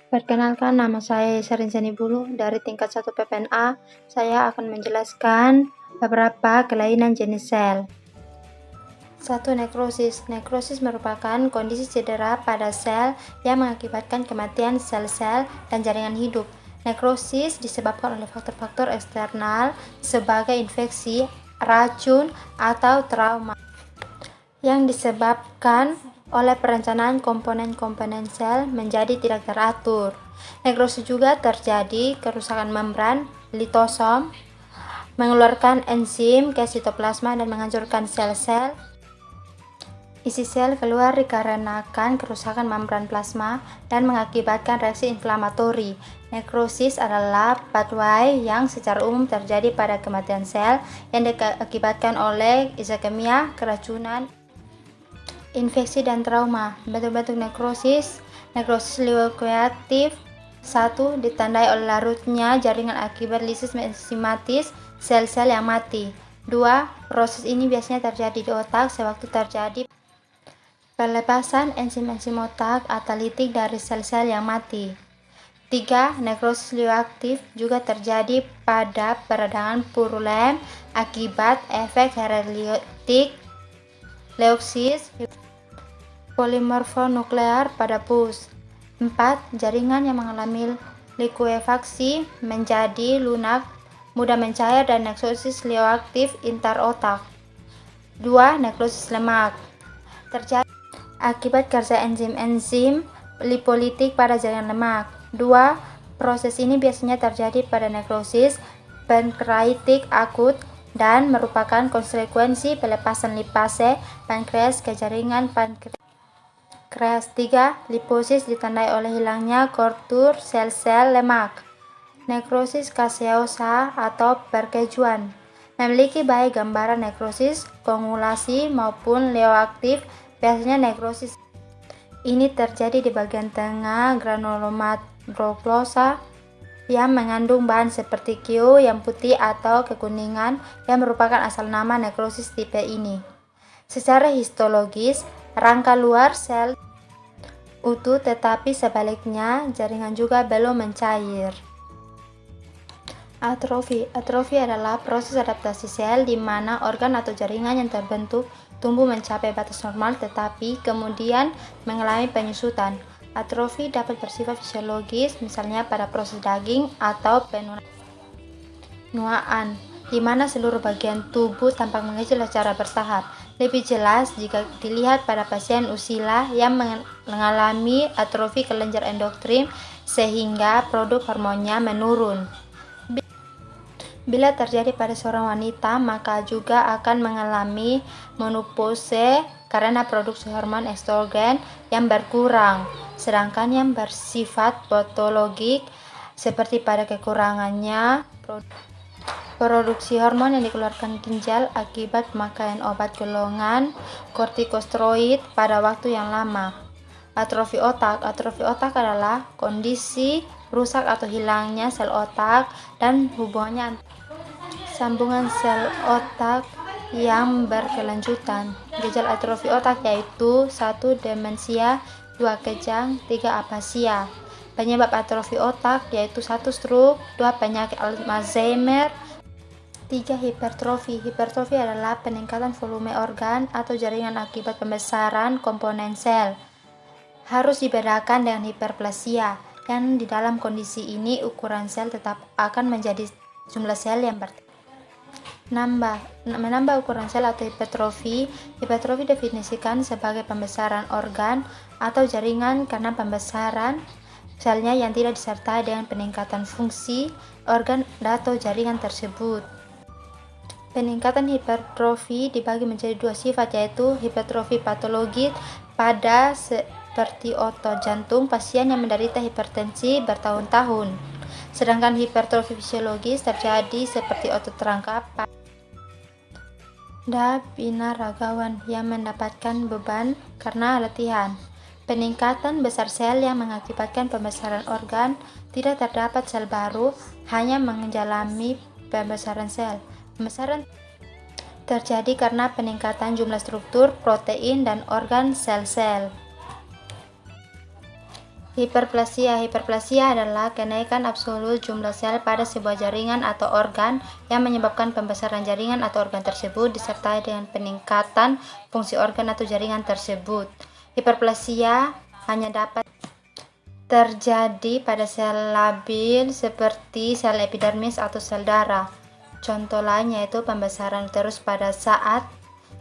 Perkenalkan, nama saya Sarinsani Bulu dari tingkat 1 PPNA. Saya akan menjelaskan beberapa kelainan jenis sel. 1. Nekrosis. Nekrosis merupakan kondisi cedera pada sel yang mengakibatkan kematian sel-sel dan jaringan hidup. Nekrosis disebabkan oleh faktor-faktor eksternal sebagai infeksi, racun, atau trauma yang disebabkan oleh perencanaan komponen-komponen sel menjadi tidak teratur. Nekrosis juga terjadi kerusakan membran, litosom, mengeluarkan enzim ke sitoplasma dan menghancurkan sel-sel. Isi sel keluar dikarenakan kerusakan membran plasma dan mengakibatkan reaksi inflamatori. Nekrosis adalah pathway yang secara umum terjadi pada kematian sel yang diakibatkan oleh iskemia, keracunan, infeksi, dan trauma. Bentuk-bentuk nekrosis. Nekrosis leukoaktif 1. Ditandai oleh larutnya jaringan akibat lisis enzimatis sel-sel yang mati. 2. Proses ini biasanya terjadi di otak sewaktu terjadi pelepasan enzim-enzim otak atau litik dari sel-sel yang mati. 3. Nekrosis leukoaktif juga terjadi pada peradangan purulem akibat efek hemolitik leuksis polimorfonuklear pada pus. 4. Jaringan yang mengalami likuefaksi menjadi lunak, mudah mencair, dan nekrosis leukoaktif interotak. 2. Nekrosis lemak terjadi akibat kerja enzim-enzim lipolitik pada jaringan lemak. 2. Proses ini biasanya terjadi pada nekrosis pankreatik akut dan merupakan konsekuensi pelepasan lipase pankreas ke jaringan pankreas. 3. Liposis ditandai oleh hilangnya kontur sel-sel lemak. Nekrosis kaseosa atau perkejuan memiliki baik gambaran nekrosis koagulasi maupun leukoaktif. Biasanya nekrosis ini terjadi di bagian tengah granulomatroplosa yang mengandung bahan seperti Q yang putih atau kekuningan yang merupakan asal nama nekrosis tipe ini. Secara histologis, rangka luar sel utuh, tetapi sebaliknya jaringan juga belum mencair. Atrofi. Atrofi adalah proses adaptasi sel di mana organ atau jaringan yang terbentuk tumbuh mencapai batas normal tetapi kemudian mengalami penyusutan. Atrofi dapat bersifat fisiologis, misalnya pada proses daging atau penuaan, di mana seluruh bagian tubuh tampak mengecil secara bertahap. Lebih jelas jika dilihat pada pasien usila yang mengalami atrofi kelenjar endokrin sehingga produk hormonnya menurun. Bila terjadi pada seorang wanita, maka juga akan mengalami menopause karena produksi hormon estrogen yang berkurang. Sedangkan yang bersifat patologik seperti pada kekurangannya produksi hormon yang dikeluarkan ginjal akibat pemakaian obat golongan kortikosteroid pada waktu yang lama. Atrofi otak. Atrofi otak adalah kondisi rusak atau hilangnya sel otak dan hubungannya sambungan sel otak yang berkelanjutan. Gejala atrofi otak yaitu 1. Demensia, 2. Kejang, 3. Apasia. Penyebab atrofi otak yaitu 1. Stroke, 2. Penyakit Alzheimer, 3. Hipertrofi. Hipertrofi adalah peningkatan volume organ atau jaringan akibat pembesaran komponen sel. Harus dibedakan dengan hiperplasia, yang di dalam kondisi ini ukuran sel tetap akan menjadi jumlah sel yang menambah ukuran sel atau hipertrofi. Hipertrofi definisikan sebagai pembesaran organ atau jaringan karena pembesaran selnya yang tidak disertai dengan peningkatan fungsi organ atau jaringan tersebut. Peningkatan hipertrofi dibagi menjadi 2 sifat, yaitu hipertrofi patologis pada seperti otot jantung pasien yang menderita hipertensi bertahun-tahun. Sedangkan hipertrofi fisiologis terjadi seperti otot rangkap pada binaragawan yang mendapatkan beban karena latihan. Peningkatan besar sel yang mengakibatkan pembesaran organ, tidak terdapat sel baru, hanya mengalami pembesaran sel. Pembesaran terjadi karena peningkatan jumlah struktur, protein, dan organ sel-sel. Hiperplasia adalah kenaikan absolut jumlah sel pada sebuah jaringan atau organ yang menyebabkan pembesaran jaringan atau organ tersebut disertai dengan peningkatan fungsi organ atau jaringan tersebut. Hiperplasia hanya dapat terjadi pada sel labil seperti sel epidermis atau sel darah. Contoh lain yaitu pembesaran uterus pada saat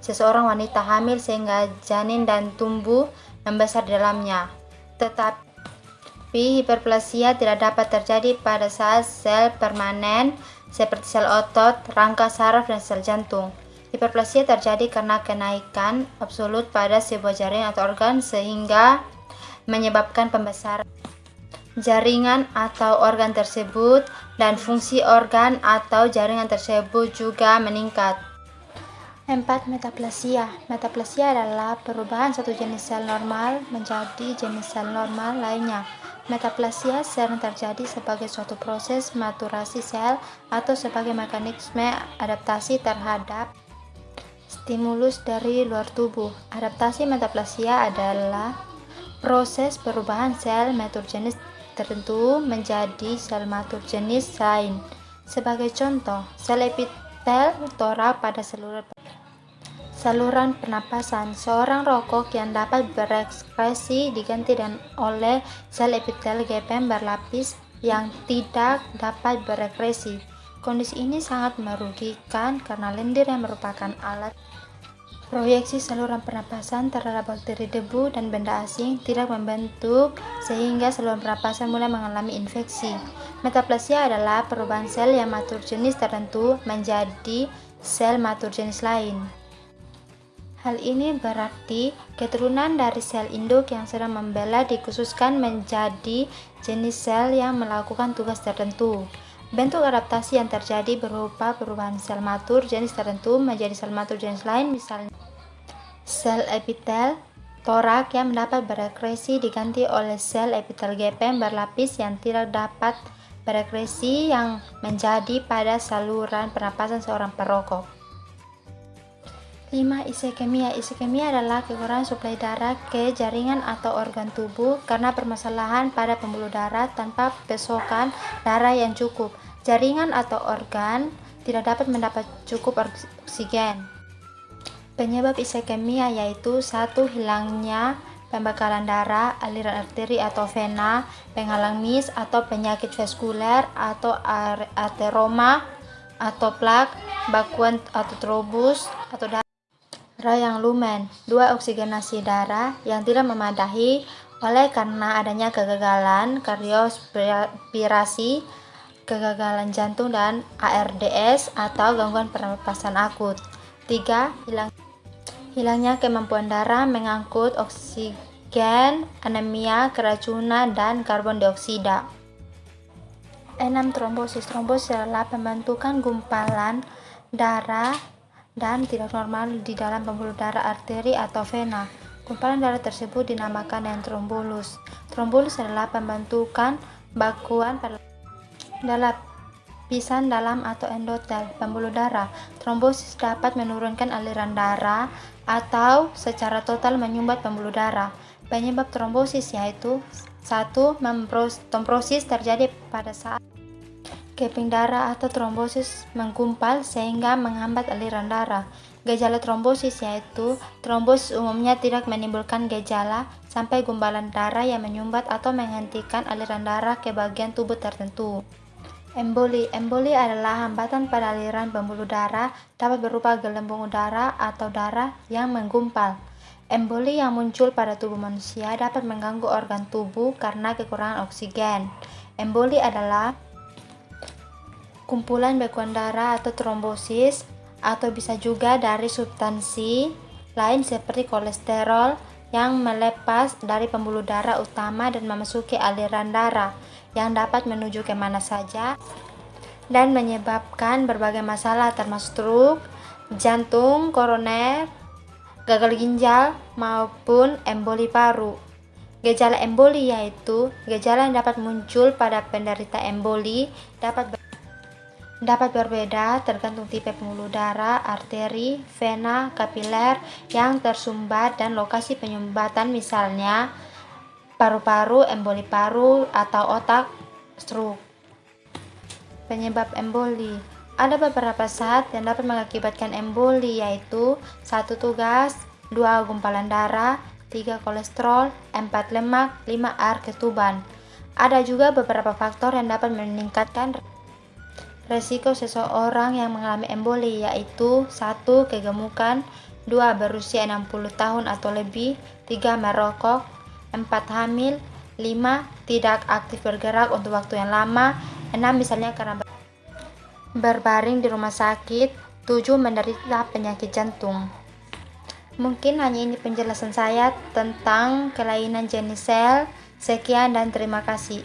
seseorang wanita hamil sehingga janin dan tumbuh membesar di dalamnya. Tetapi hiperplasia tidak dapat terjadi pada saat sel permanen seperti sel otot, rangka saraf, dan sel jantung. Hiperplasia terjadi karena kenaikan absolut pada sebuah jaringan atau organ sehingga menyebabkan pembesaran jaringan atau organ tersebut dan fungsi organ atau jaringan tersebut juga meningkat. 4. Metaplasia. Metaplasia adalah perubahan satu jenis sel normal menjadi jenis sel normal lainnya. Metaplasia sering terjadi sebagai suatu proses maturasi sel atau sebagai mekanisme adaptasi terhadap stimulus dari luar tubuh. Adaptasi metaplasia adalah proses perubahan sel matur jenis tertentu menjadi sel matur jenis lain. Sebagai contoh, sel epitel torak pada saluran pernapasan. Seorang rokok yang dapat berekspresi diganti oleh sel epitel gepeng berlapis yang tidak dapat berekspresi. Kondisi ini sangat merugikan karena lendir yang merupakan alat proyeksi saluran pernapasan terhadap bakteri, debu, dan benda asing tidak membentuk sehingga saluran pernapasan mulai mengalami infeksi. Metaplasia adalah perubahan sel yang matur jenis tertentu menjadi sel matur jenis lain. Hal ini berarti keturunan dari sel induk yang sedang membela dikhususkan menjadi jenis sel yang melakukan tugas tertentu. Bentuk adaptasi yang terjadi berupa perubahan sel matur jenis tertentu menjadi sel matur jenis lain, misalnya sel epitel torak yang mendapat berekspresi diganti oleh sel epitel gepeng berlapis yang tidak dapat berekspresi yang menjadi pada saluran pernapasan seorang perokok. 5. Iskemia. Iskemia adalah kekurangan suplai darah ke jaringan atau organ tubuh karena permasalahan pada pembuluh darah tanpa pasokan darah yang cukup. Jaringan atau organ tidak dapat mendapat cukup oksigen. Penyebab iskemia yaitu 1. Hilangnya pembekalan darah, aliran arteri atau vena, penghalang mis atau penyakit vaskuler atau ateroma atau plak, bakuan atau trombus atau darah yang lumen. 2. Oksigenasi darah yang tidak memadai oleh karena adanya kegagalan kardiospirasi, kegagalan jantung, dan ARDS atau gangguan pernapasan akut. 3. Hilangnya kemampuan darah mengangkut oksigen, anemia, keracunan, dan karbon dioksida. 6. Trombosis. Trombosis adalah pembentukan gumpalan darah dan tidak normal di dalam pembuluh darah arteri atau vena. Gumpalan darah tersebut dinamakan dengan trombolus. Trombolus adalah pembentukan bakuan pada lapisan dalam atau endotel pembuluh darah. Trombosis dapat menurunkan aliran darah atau secara total menyumbat pembuluh darah. Penyebab trombosis yaitu 1. Trombosis terjadi pada saat keping darah atau trombosis menggumpal sehingga menghambat aliran darah. Gejala trombosis yaitu trombosis umumnya tidak menimbulkan gejala sampai gumpalan darah yang menyumbat atau menghentikan aliran darah ke bagian tubuh tertentu. Emboli. Emboli adalah hambatan pada aliran pembuluh darah, dapat berupa gelembung udara atau darah yang menggumpal. Emboli yang muncul pada tubuh manusia dapat mengganggu organ tubuh karena kekurangan oksigen. Emboli adalah kumpulan bekuan darah atau trombosis, atau bisa juga dari substansi lain seperti kolesterol yang melepas dari pembuluh darah utama dan memasuki aliran darah yang dapat menuju ke mana saja dan menyebabkan berbagai masalah termasuk stroke, jantung, koroner, gagal ginjal, maupun emboli paru. Gejala emboli yaitu gejala yang dapat muncul pada penderita emboli dapat berbeda tergantung tipe pembuluh darah, arteri, vena, kapiler yang tersumbat dan lokasi penyumbatan. Misalnya, paru-paru, emboli paru atau otak, stroke. Penyebab emboli. Ada beberapa zat yang dapat mengakibatkan emboli, yaitu 1. Tugas, 2. Gumpalan darah, 3. Kolesterol, 4. Lemak, 5. Air ketuban. Ada juga beberapa faktor yang dapat meningkatkan resiko seseorang yang mengalami emboli, yaitu 1. Kegemukan, 2. Berusia 60 tahun atau lebih, 3. Merokok, 4. Hamil, 5. Tidak aktif bergerak untuk waktu yang lama, 6. Misalnya karena berbaring di rumah sakit, 7. Menderita penyakit jantung. Mungkin hanya ini penjelasan saya tentang kelainan jenis sel. Sekian dan terima kasih.